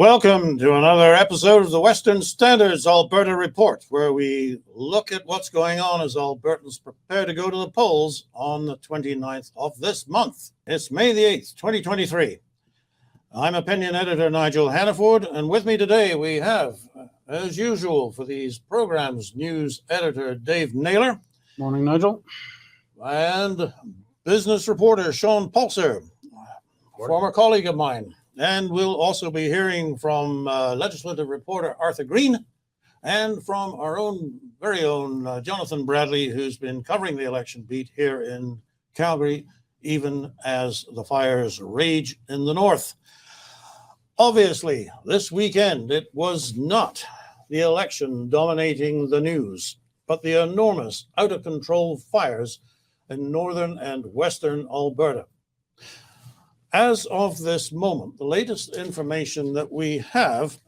Welcome to another episode of the Western Standards Alberta Report, where we look at what's going on as Albertans prepare to go to the polls on the 29th of this month. It's May the 8th, 2023. I'm opinion editor Nigel Hannaford, and with me today we have, as usual for these programs, news editor Dave Naylor. Morning, Nigel. And business reporter Sean Pulser, former colleague of mine. And we'll also be hearing from legislative reporter Arthur Green and from our own very own Jonathan Bradley, who's been covering the election beat here in Calgary, even as the fires rage in the north. Obviously, this weekend, it was not the election dominating the news, but the enormous out-of-control fires in northern and western Alberta. As of this moment, the latest information that we have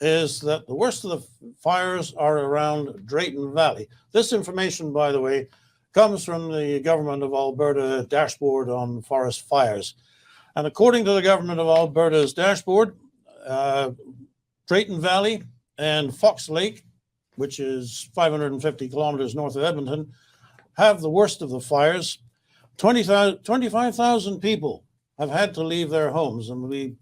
is that the worst of the fires are around Drayton Valley. This information, by the way, comes from the Government of Alberta dashboard on forest fires. And according to the Government of Alberta's dashboard, Drayton Valley and Fox Lake, which is 550 kilometers north of Edmonton, have the worst of the fires. 25,000 people have had to leave their homes, and we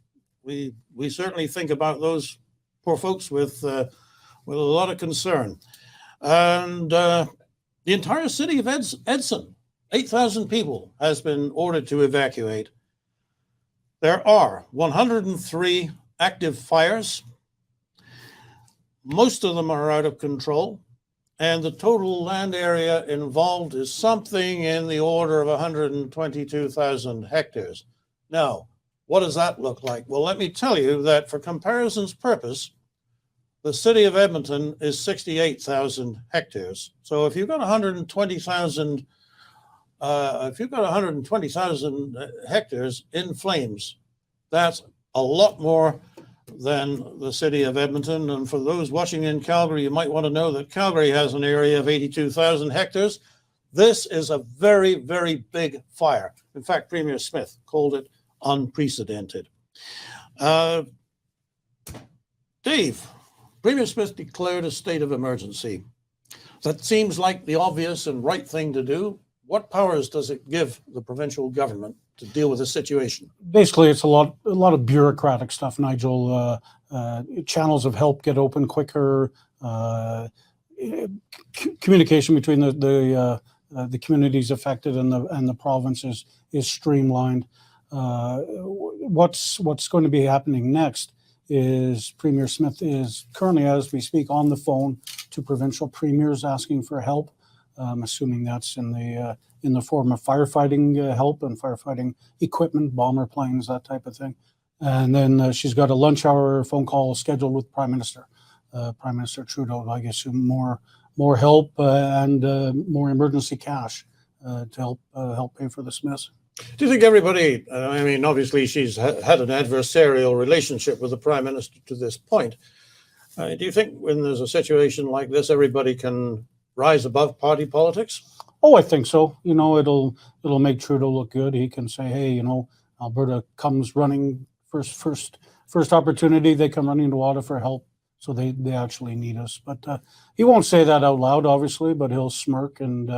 certainly think about those poor folks with a lot of concern. And the entire city of Edson, 8,000 people, has been ordered to evacuate. There are 103 active fires. Most of them are out of control, and the total land area involved is something in the order of 122,000 hectares. Now, what does that look like? Well, let me tell you that for comparison's purpose, the city of Edmonton is 68,000 hectares. So if you've got 120,000 hectares in flames, that's a lot more than the city of Edmonton. And for those watching in Calgary, you might want to know that Calgary has an area of 82,000 hectares. This is a very, very big fire. In fact, Premier Smith called it unprecedented. Dave, Premier Smith declared a state of emergency. That seems like the obvious and right thing to do. What powers does it give the provincial government to deal with the situation? Basically, it's a lot of bureaucratic stuff, Nigel. Channels of help get open quicker. Communication between the communities affected and the province is streamlined. What's going to be happening next is Premier Smith is currently, as we speak, on the phone to provincial premiers asking for help. I'm assuming that's in the form of firefighting help and firefighting equipment, bomber planes, that type of thing. And then she's got a lunch hour phone call scheduled with Prime Minister Trudeau. I guess more help and more emergency cash to help pay for the Smiths. Do you think everybody, obviously she's had an adversarial relationship with the Prime Minister to this point. Do you think when there's a situation like this, everybody can rise above party politics? Oh, I think so. It'll make Trudeau look good. He can say, hey, Alberta comes running first opportunity. They come running to Ottawa for help. So they actually need us. But he won't say that out loud, obviously, but he'll smirk and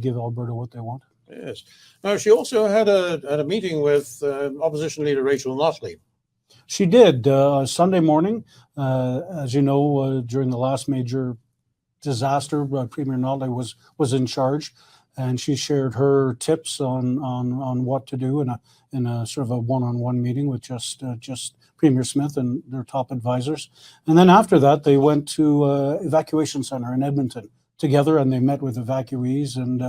give Alberta what they want. Yes. Now, she also had a meeting with opposition leader Rachel Notley. She did. Sunday morning, as you know, during the last major disaster, Premier Notley was in charge, and she shared her tips on what to do in a sort of a one-on-one meeting with just Premier Smith and their top advisors. And then after that, they went to evacuation center in Edmonton together, and they met with evacuees, and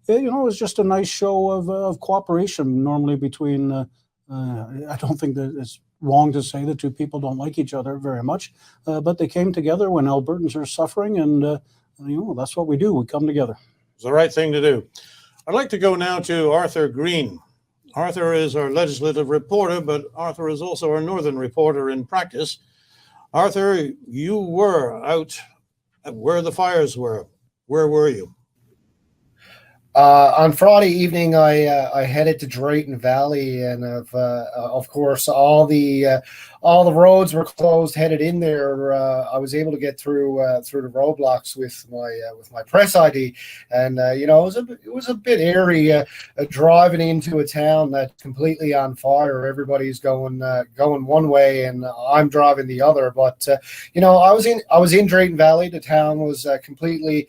it was just a nice show of cooperation. Normally between, I don't think that it's wrong to say the two people don't like each other very much, but they came together when Albertans are suffering, and that's what we do. We come together. It's the right thing to do. I'd like to go now to Arthur Green. Arthur is our legislative reporter, but Arthur is also our northern reporter in practice. Arthur, you were out where the fires were. Where were you? On Friday evening, I headed to Drayton Valley, and of course all the all the roads were closed headed in there, I was able to get through the roadblocks with my press ID, and it was a bit airy driving into a town that's completely on fire. Everybody's going one way, and I'm driving the other. But I was in Drayton Valley. The town was completely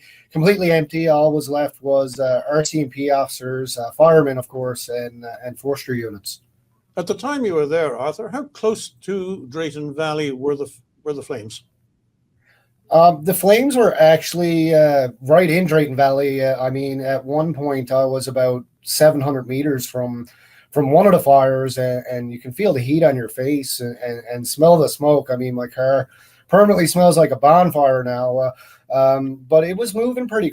empty. All was left was RCMP officers, firemen, of course, and forestry units. At the time you were there, Arthur, how close to Drayton Valley were the flames? The flames were actually right in Drayton Valley. I mean, at one point, I was about 700 meters from one of the fires, and you can feel the heat on your face and smell the smoke. I mean, my car permanently smells like a bonfire now. But it was moving pretty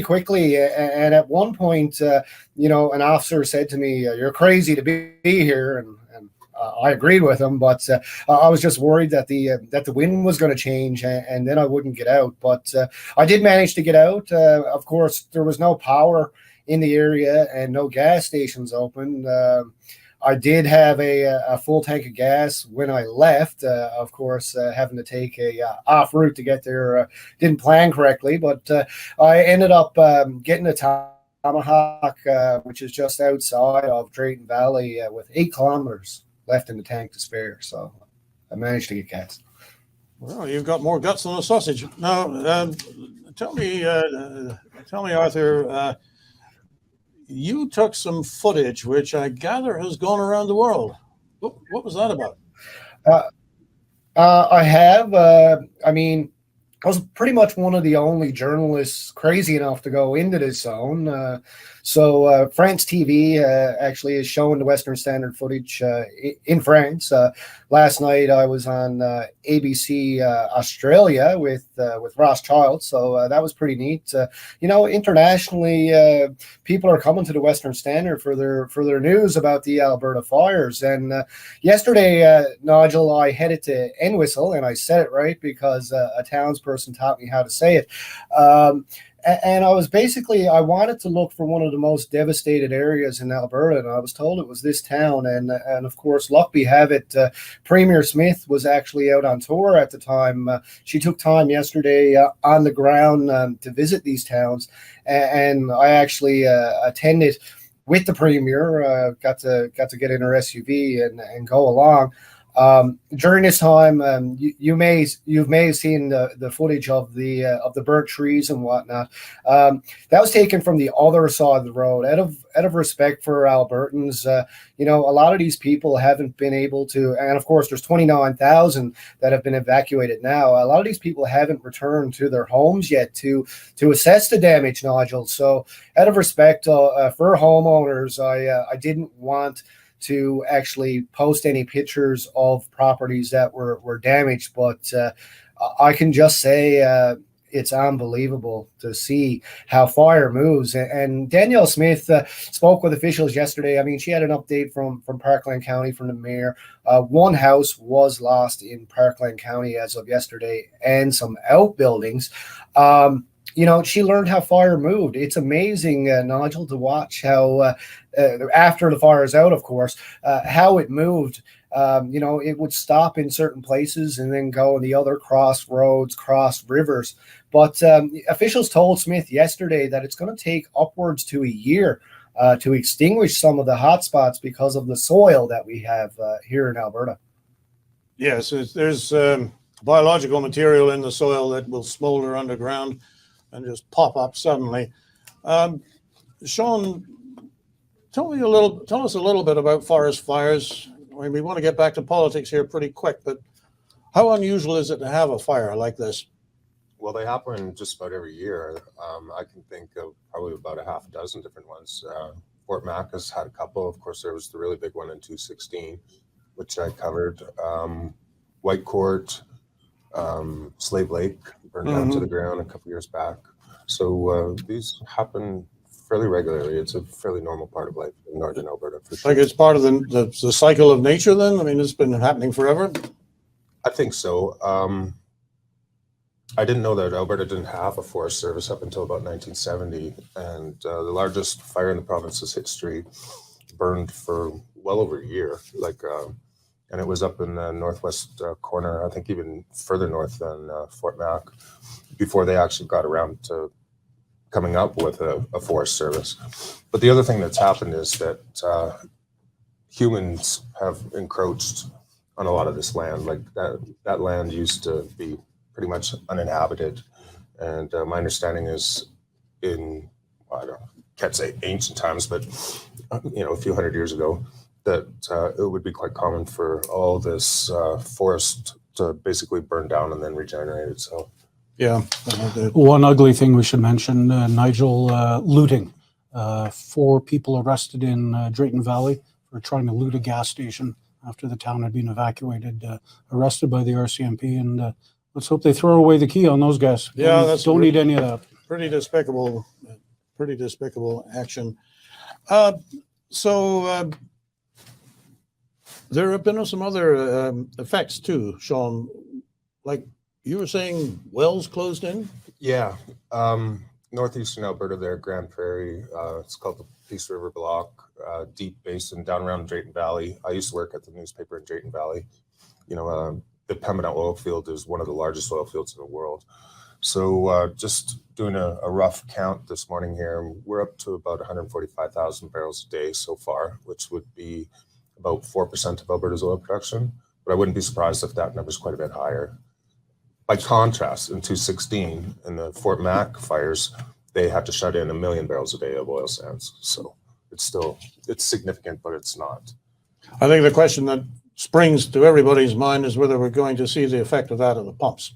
quickly. And at one point, an officer said to me, "You're crazy to be here." And I agreed with him, but I was just worried that the wind was going to change, and then I wouldn't get out. But I did manage to get out. Of course, there was no power in the area and no gas stations open. I did have a full tank of gas when I left. Of course, having to take a off route to get there, didn't plan correctly, but I ended up getting a Tomahawk, which is just outside of Drayton Valley, with 8 kilometers left in the tank to spare. So I managed to get gas. Well, you've got more guts than a sausage. Now, tell me, Arthur. You took some footage, which I gather has gone around the world. What was that about? I have. I mean, I was pretty much one of the only journalists crazy enough to go into this zone. So France TV actually is showing the Western Standard footage in France. Last night I was on ABC Australia with Rothschild, so that was pretty neat. Internationally, people are coming to the Western Standard for their news about the Alberta fires. And yesterday, Nigel, I headed to Entwistle, and I said it right because a townsperson taught me how to say it. And I wanted to look for one of the most devastated areas in Alberta, and I was told it was this town. And of course, luck be have it, Premier Smith was actually out on tour at the time. She took time yesterday on the ground to visit these towns, and I actually attended with the Premier. Got to get in her SUV and go along. During this time, you may have seen the footage of the burnt trees and whatnot. That was taken from the other side of the road. Out of respect for Albertans, a lot of these people haven't been able to, and of course, there's 29,000 that have been evacuated now. A lot of these people haven't returned to their homes yet to assess the damage, Nigel. So, out of respect for homeowners, I didn't want to actually post any pictures of properties that were damaged, but I can just say it's unbelievable to see how fire moves. And Danielle Smith spoke with officials yesterday. I mean, she had an update from Parkland County, from the mayor. One house was lost in Parkland County as of yesterday, and some outbuildings. She learned how fire moved. It's amazing, Nigel, to watch how, after the fire is out, of course, how it moved. It would stop in certain places and then go in the other, cross roads, cross rivers. But officials told Smith yesterday that it's going to take upwards to a year to extinguish some of the hot spots because of the soil that we have here in Alberta. Yes, there's biological material in the soil that will smolder underground and just pop up suddenly. Sean, tell us a little bit about forest fires. I mean, we want to get back to politics here pretty quick, but how unusual is it to have a fire like this? Well, they happen just about every year. I can think of probably about a half a dozen different ones. Fort Mac has had a couple. Of course, there was the really big one in 2016, which I covered. White Court, Slave Lake burned down to the ground a couple years back. So these happen fairly regularly. It's a fairly normal part of life in northern Alberta. For sure. Like it's part of the cycle of nature then? I mean, it's been happening forever? I think so. I didn't know that Alberta didn't have a forest service up until about 1970. And the largest fire in the province's history burned for well over a year. and it was up in the northwest corner, I think even further north than Fort Mac, before they actually got around to coming up with a Forest Service. But the other thing that's happened is that humans have encroached on a lot of this land. Like that land used to be pretty much uninhabited. And my understanding is can't say ancient times, but a few hundred years ago, that it would be quite common for all this forest to basically burn down and then regenerate itself. Yeah. One ugly thing we should mention, Nigel, looting. 4 people arrested in Drayton Valley for trying to loot a gas station after the town had been evacuated, arrested by the RCMP, and let's hope they throw away the key on those guys. Yeah, don't need any of that. Pretty despicable action. So there have been some other effects too, Sean. Like you were saying, wells closed in? Yeah. Northeastern Alberta there, Grand Prairie. It's called the Peace River Block, deep basin down around Drayton Valley. I used to work at the newspaper in Drayton Valley. The Pembina oil field is one of the largest oil fields in the world. So just doing a rough count this morning here, we're up to about 145,000 barrels a day so far, which would be about 4% of Alberta's oil production. But I wouldn't be surprised if that number is quite a bit higher. By contrast, in 2016, in the Fort Mac fires, they had to shut in 1 million barrels a day of oil sands. So it's significant, but it's not. I think the question that springs to everybody's mind is whether we're going to see the effect of that at the pumps.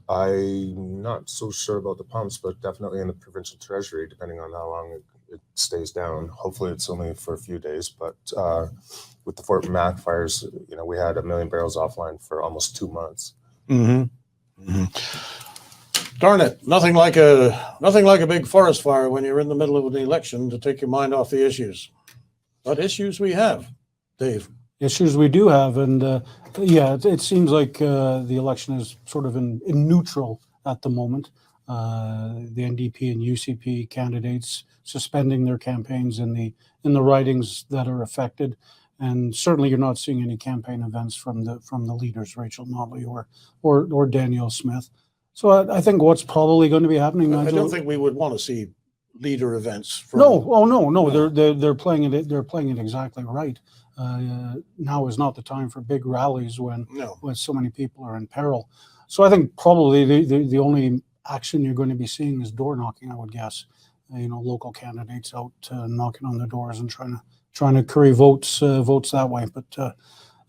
I'm not so sure about the pumps, but definitely in the provincial treasury, depending on how long it stays down. Hopefully it's only for a few days, but with the Fort Mac fires, we had 1 million barrels offline for almost 2 months. Mm-hmm. Mm-hmm. Darn it! Nothing like a big forest fire when you're in the middle of an election to take your mind off the issues. What issues we have, Dave? Issues we do have, and it seems like the election is sort of in neutral at the moment. The NDP and UCP candidates suspending their campaigns in the ridings that are affected, and certainly you're not seeing any campaign events from the leaders, Rachel Notley or Danielle Smith. So I think what's probably going to be happening. I don't think we would want to see leader events. No. They're playing it. They're playing it exactly right. Now is not the time for big rallies when so many people are in peril. So I think probably the only action you're going to be seeing is door knocking, I would guess. Local candidates out knocking on the doors and trying to curry votes that way. But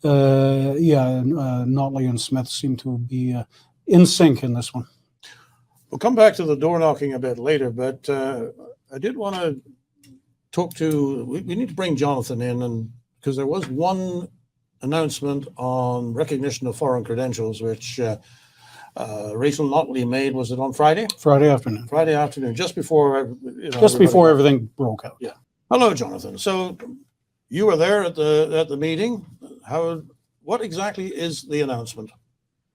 Notley and Smith seem to be in sync in this one. We'll come back to the door knocking a bit later, but I did want to talk to. We need to bring Jonathan in, and because there was one announcement on recognition of foreign credentials, which Rachel Notley made. Was it on Friday? Friday afternoon. Friday afternoon, just before before everything broke out. Yeah. Hello, Jonathan. So you were there at the meeting. What exactly is the announcement?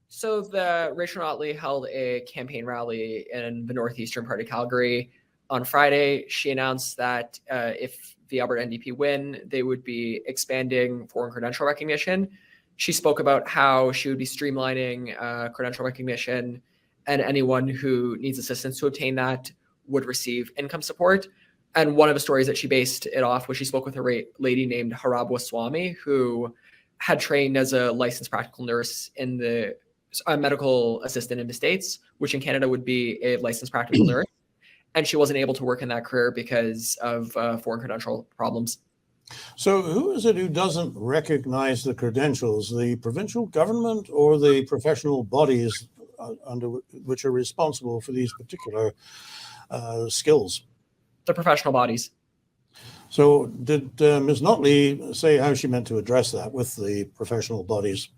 So the Rachel Notley held a campaign rally in the northeastern part of Calgary on Friday. She announced that if the Alberta NDP win, they would be expanding foreign credential recognition. She spoke about how she would be streamlining credential recognition, and anyone who needs assistance to obtain that would receive income support. And one of the stories that she based it off was she spoke with a lady named Harabwa Swami, who had trained as a licensed practical nurse in a medical assistant in the States, which in Canada would be a licensed practical nurse. And she wasn't able to work in that career because of foreign credential problems. So who is it who doesn't recognize the credentials? The provincial government or the professional bodies under which are responsible for these particular skills? The professional bodies. So did Ms. Notley say how she meant to address that with the professional bodies?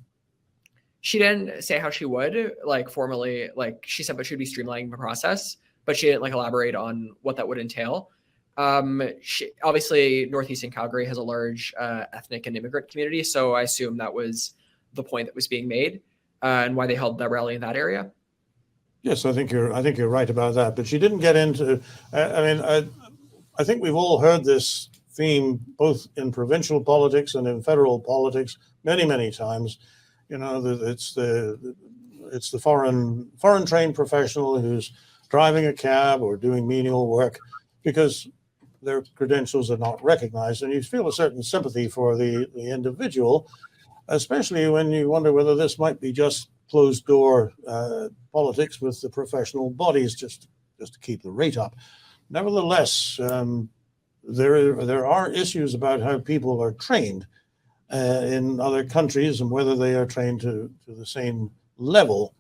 She didn't say how she would, formally, she said, but she'd be streamlining the process, but she didn't elaborate on what that would entail. Obviously, Northeastern Calgary has a large ethnic and immigrant community, so I assume that was the point that was being made and why they held that rally in that area. Yes, I think you're right about that. But she didn't get into. I think we've all heard this theme both in provincial politics and in federal politics. many times. You know, it's the foreign trained professional who's driving a cab or doing menial work because their credentials are not recognized, and you feel a certain sympathy for the individual, especially when you wonder whether this might be just closed door politics with the professional bodies just to keep the rate up. Nevertheless, there are issues about how people are trained in other countries and whether they are trained to the same level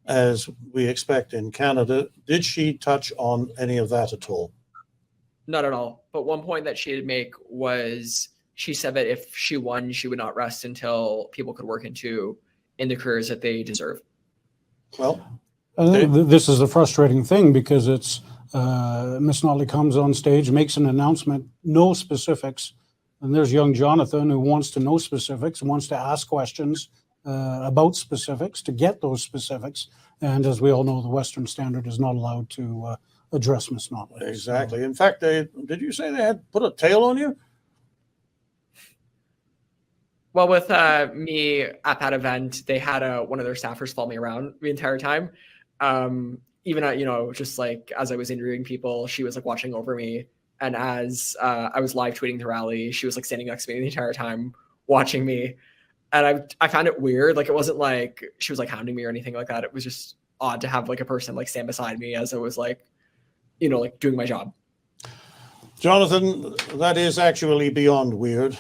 as we expect in Canada. Did she touch on any of that at all? Not at all. But one point that she did make was she said that if she won, she would not rest until people could work in the careers that they deserve. Well, this is a frustrating thing because it's Miss Notley comes on stage, makes an announcement, no specifics, and there's young Jonathan who wants to know specifics, wants to ask questions about specifics to get those specifics. And as we all know, the Western Standard is not allowed to address Miss Notley. Exactly. In fact, did you say they had put a tail on you? Well, with me at that event, they had one of their staffers follow me around the entire time. Even just like as I was interviewing people, she was like watching over me, and as I was live tweeting the rally, she was like standing next to me the entire time, watching me. And I found it weird. Like, it wasn't like she was like hounding me or anything like that. It was just odd to have like a person like stand beside me as I was like, like doing my job. Jonathan, that is actually beyond weird.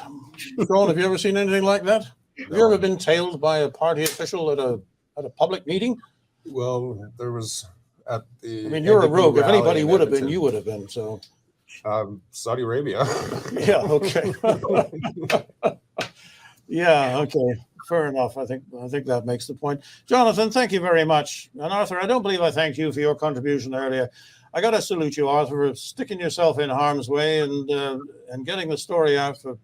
Sean, have you ever seen anything like that? Have you ever been tailed by a party official at a public meeting? Well, there was at the. I mean, you're a NDP rogue. If rally anybody in would have been, Edmonton. you would have been. So. Saudi Arabia. Yeah. Okay. Yeah. Okay. Fair enough. I think that makes the point. Jonathan, thank you very much. And Arthur, I don't believe I thanked you for your contribution earlier. I got to salute you, Arthur, for sticking yourself in harm's way and getting the story out for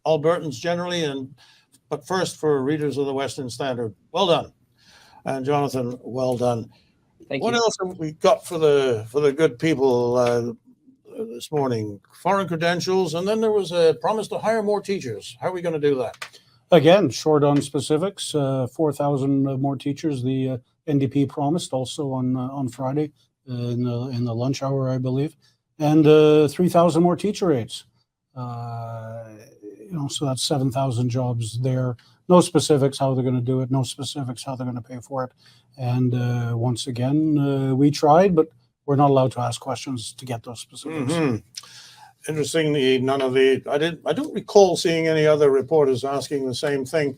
Albertans generally, but first for readers of the Western Standard. Well done. And Jonathan, well done. Thank What you. else have we got for the good people this morning? Foreign credentials, and then there was a promise to hire more teachers. How are we going to do that? Again, short on specifics. 4,000 more teachers. The NDP promised also on Friday in the lunch hour, I believe, and 3,000 more teacher aides. So that's 7,000 jobs there. No specifics how they're going to do it. No specifics how they're going to pay for it. And once again, we tried, but we're not allowed to ask questions to get those specifics. Mm-hmm. Interestingly, I don't recall seeing any other reporters asking the same thing.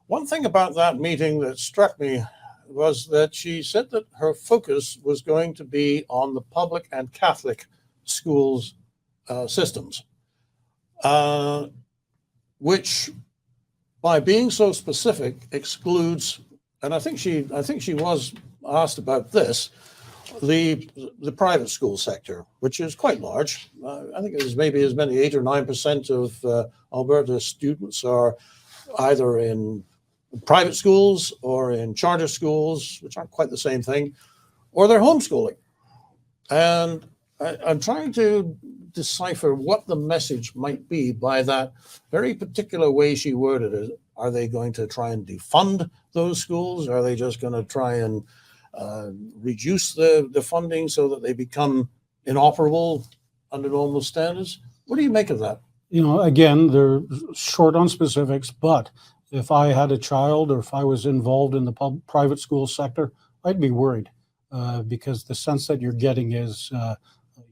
One thing about that meeting that struck me was that she said that her focus was going to be on the public and Catholic schools systems, which, by being so specific, excludes. And I think she was asked about this. The private school sector, which is quite large. I think it was maybe as many 8 or 9% of Alberta students are either in private schools or in charter schools, which aren't quite the same thing, or they're homeschooling. And I'm trying to decipher what the message might be by that very particular way she worded it. Are they going to try and defund those schools? Are they just going to try and reduce the funding so that they become inoperable under normal standards? What do you make of that? Again, they're short on specifics, but if I had a child or if I was involved in the private school sector, I'd be worried because the sense that you're getting is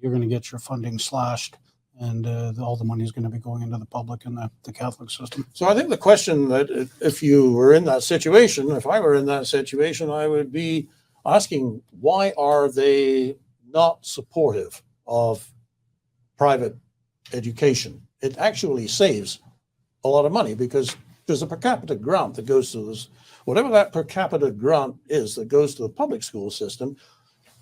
you're going to get your funding slashed and all the money is going to be going into the public and the Catholic system. So I think the question that if you were in that situation, if I were in that situation, I would be asking, why are they not supportive of private education? It actually saves a lot of money because there's a per capita grant that goes to this, whatever that per capita grant is that goes to the public school system.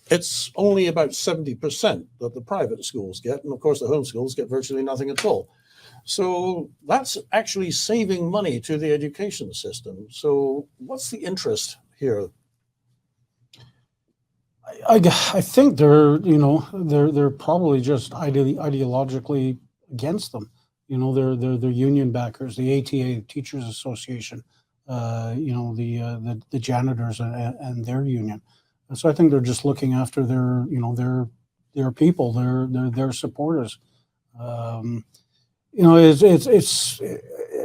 It's only about 70% that the private schools get. And of course, the homeschools get virtually nothing at all. So that's actually saving money to the education system. So what's the interest here? I think they're probably just ideologically against them. You know, they're union backers, the ATA, Teachers Association, you know, the janitors and their union. And so I think they're just looking after their, you know, their people, their supporters. You know, it's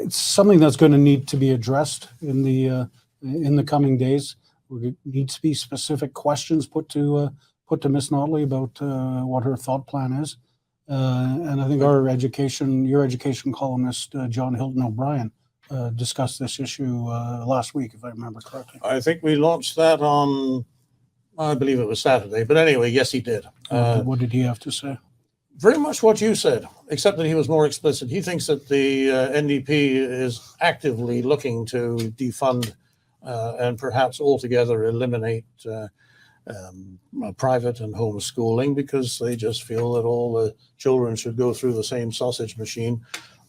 something that's going to need to be addressed in the coming days. There needs to be specific questions put to Miss Notley about what her thought plan is. And I think your education columnist, John Hilton O'Brien, discussed this issue last week, if I remember correctly. I think we launched that on, I believe it was Saturday, but anyway, yes, he did. What did he have to say? Very much what you said, except that he was more explicit. He thinks that the NDP is actively looking to defund and perhaps altogether eliminate private and homeschooling, because they just feel that all the children should go through the same sausage machine.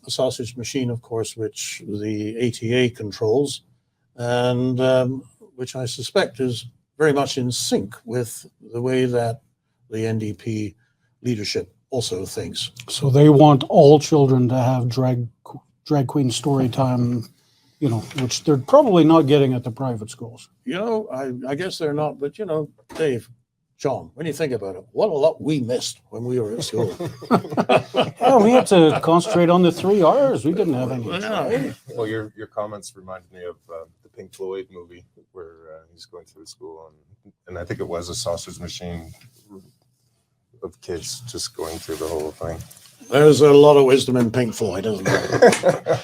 A sausage machine, of course, which the ATA controls, and which I suspect is very much in sync with the way that the NDP leadership also thinks. So they want all children to have drag queen story time, you know, which they're probably not getting at the private schools. You know, I guess they're not, but you know, Dave, John, when you think about it, what a lot we missed when we were at school. Oh, we had to concentrate on the 3 R's. We didn't have any. Yeah. Well, your comments reminded me of the Pink Floyd movie where he's going through the school, and I think it was a sausage machine of kids just going through the whole thing. There's a lot of wisdom in Pink Floyd, isn't there?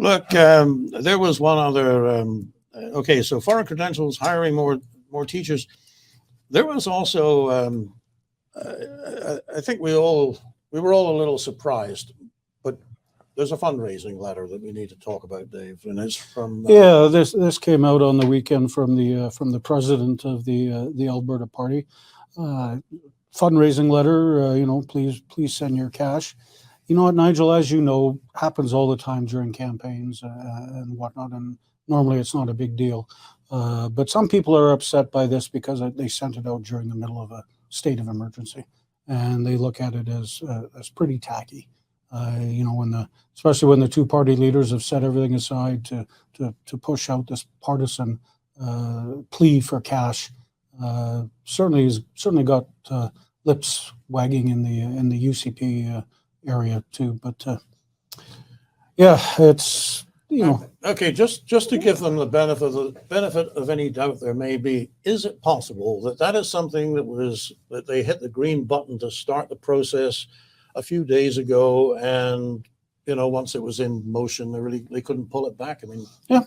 Look, there was one other. Okay, so foreign credentials, hiring more teachers. There was also, I think we were all a little surprised, but there's a fundraising letter that we need to talk about, Dave, and it's from. Yeah, this came out on the weekend from the president of the Alberta Party. Fundraising letter, you know, please send your cash. You know what, Nigel, as you know, happens all the time during campaigns and whatnot, and normally it's not a big deal. But some people are upset by this because they sent it out during the middle of a state of emergency, and they look at it as pretty tacky. You know, especially when the two party leaders have set everything aside to push out this partisan plea for cash. Certainly got lips wagging in the UCP area too. But yeah, it's, you know. Okay, just to give them the benefit of any doubt there may be, is it possible that is something that they hit the green button to start the process a few days ago, and you know, once it was in motion, they couldn't pull it back? I mean, yeah,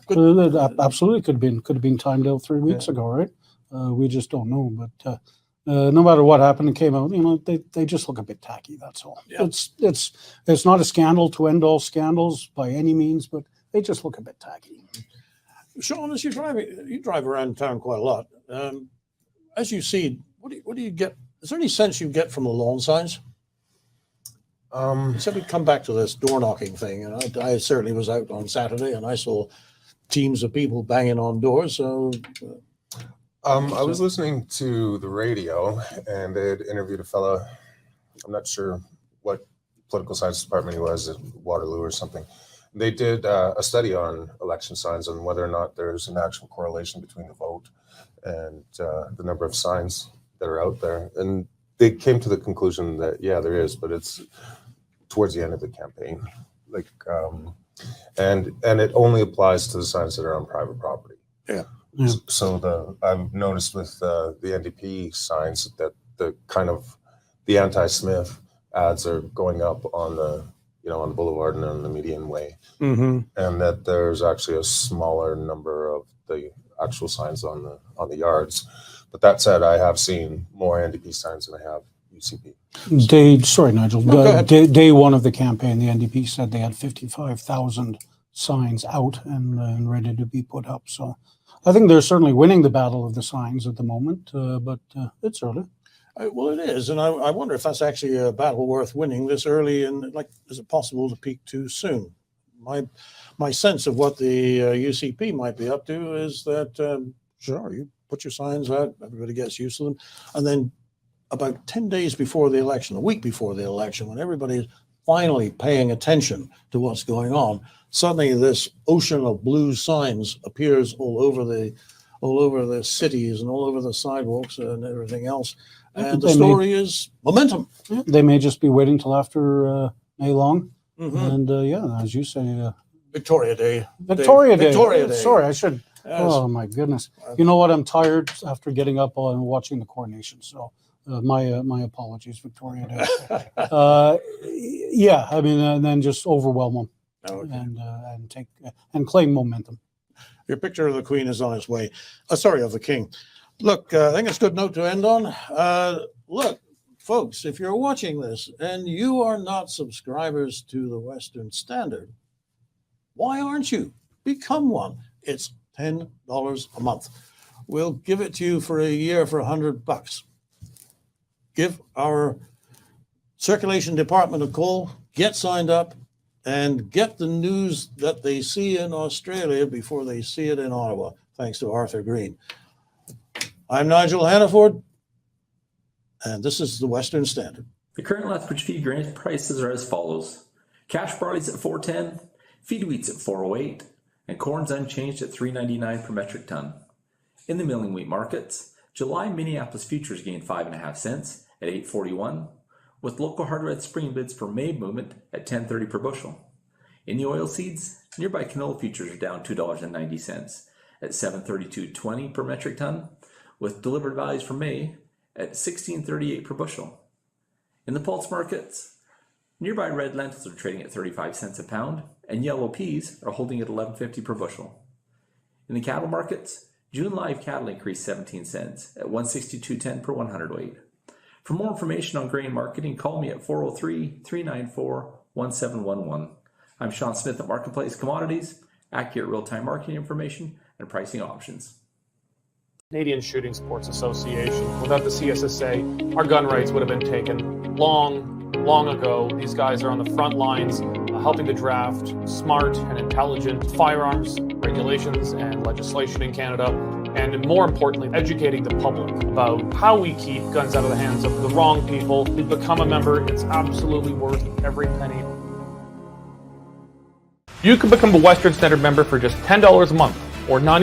absolutely could have been timed out 3 weeks ago, right? We just don't know, but no matter what happened, it came out. You know, they just look a bit tacky. That's all. Yeah. It's not a scandal to end all scandals by any means, but they just look a bit tacky. Sean, as you drive around town quite a lot. As you see, what do you get? Is there any sense you get from the lawn signs? So we come back to this door knocking thing, and I certainly was out on Saturday, and I saw teams of people banging on doors. So. I was listening to the radio, and they had interviewed a fellow. I'm not sure what political science department he was at Waterloo or something. They did a study on election signs and whether or not there's an actual correlation between the vote and the number of signs that are out there. And they came to the conclusion that, yeah, there is, but it's towards the end of the campaign. Like, and it only applies to the signs that are on private property. Yeah. Yeah. So I've noticed with the NDP signs that the anti-Smith ads are going up on the boulevard and on the median way, Mm-hmm. and that there's actually a smaller number of the actual signs on the yards. But that said, I have seen more NDP signs than I have UCP. Sorry, Nigel. No, day one of the campaign, the NDP said they had 55,000 signs out and ready to be put up. So I think they're certainly winning the battle of the signs at the moment, but it's early. Well, it is, and I wonder if that's actually a battle worth winning this early. And like, is it possible to peak too soon? My sense of what the UCP might be up to is that sure, you put your signs out, everybody gets used to them, and then about 10 days before the election, a week before the election, when everybody's finally paying attention to what's going on, suddenly this ocean of blue signs appears all over the cities and all over the sidewalks and everything else. And the story is momentum. They may just be waiting till after May long. Mm-hmm. And yeah, as you say, Victoria Day. Victoria Day. Victoria Day. Sorry, I should. Yes. Oh my goodness! You know what? I'm tired after getting up and watching the coronation. So my apologies, Victoria Day. Yeah, I mean, and then just overwhelm them and take and claim momentum. Your picture of the Queen is on its way. Sorry, of the King. Look, I think it's a good note to end on. Look, folks, if you're watching this and you are not subscribers to the Western Standard, why aren't you? Become one. It's $10 a month. We'll give it to you for a year for $100. Give our circulation department a call, get signed up, and get the news that they see in Australia before they see it in Ottawa, thanks to Arthur Green. I'm Nigel Hannaford, and this is the Western Standard. The current Lethbridge feed grain prices are as follows. Cash barley's at $4.10, feed wheat's at $4.08, and corn's unchanged at $3.99 per metric ton. In the milling wheat markets, July Minneapolis futures gained 5.5 cents at $8.41, with local hard red spring bids for May movement at $10.30 per bushel. In the oilseeds, nearby canola futures are down $2.90 at $7.3220 per metric ton, with delivered values for May at $16.38 per bushel. In the pulse markets, nearby red lentils are trading at 35 cents a pound, and yellow peas are holding at $11.50 per bushel. In the cattle markets, June live cattle increased 17 cents at $162.10 per 100 weight. For more information on grain marketing, call me at 403-394-1711. I'm Sean Smith at Marketplace Commodities, accurate real-time marketing information and pricing options. Canadian Shooting Sports Association. Without the CSSA, our gun rights would have been taken long ago. These guys are on the front lines helping to draft smart and intelligent firearms regulations and legislation in Canada, and more importantly, educating the public about how we keep guns out of the hands of the wrong people. To become a member, it's absolutely worth every penny. You can become a Western Standard member for just $10 a month, or $90